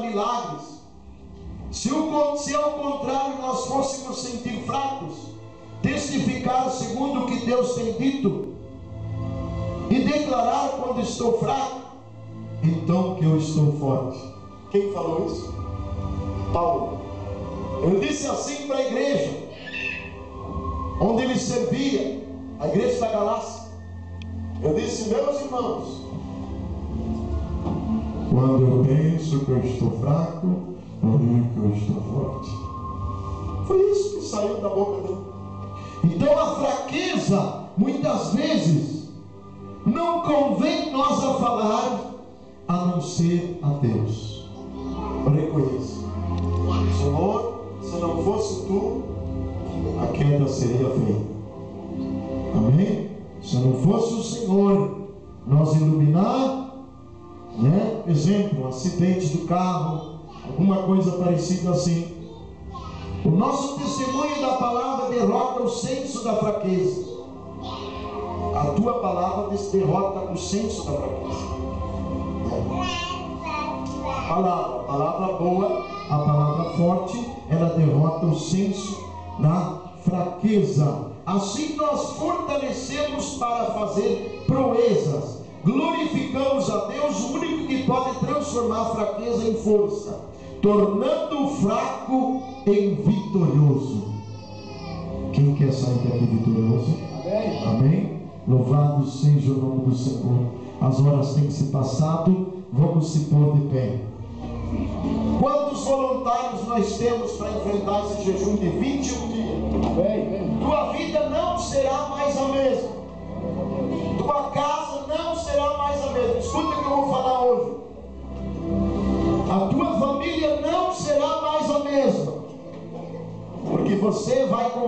milagres. Se ao contrário nós fôssemos sentir fracos, testificar segundo o que Deus tem dito e declarar quando estou fraco, então que eu estou forte. Quem falou isso? Paulo. Ele disse assim para a igreja onde ele servia, a igreja da Galácia. Eu disse: meus irmãos, quando eu penso que eu estou fraco, eu digo que eu estou forte. Foi isso que saiu da boca dele. Então a fraqueza, muitas vezes, não convém nós a falar, a não ser a Deus. Eu reconheço: Senhor, se não fosse tu, a queda seria feita. Amém? Se não fosse o Senhor nós iluminar, né? Exemplo, um acidente do carro, alguma coisa parecida assim. O nosso testemunho da palavra derrota o senso da fraqueza. A tua palavra derrota o senso da fraqueza. A palavra boa, a palavra forte, ela derrota o senso da fraqueza. Assim nós fortalecemos para fazer proezas, glorificamos a Deus, o único que pode transformar a fraqueza em força, tornando o fraco em vitorioso. Quem quer sair daqui vitorioso? Amém? Amém? Louvado seja o nome do Senhor. As horas têm se passado, vamos se pôr de pé. Quantos voluntários nós temos para enfrentar esse jejum de 21 dias? Amém. Tua vida não será mais a mesma. Tua casa não será mais a mesma. Escuta o que eu vou falar hoje. A tua família não será mais a mesma, porque você vai começar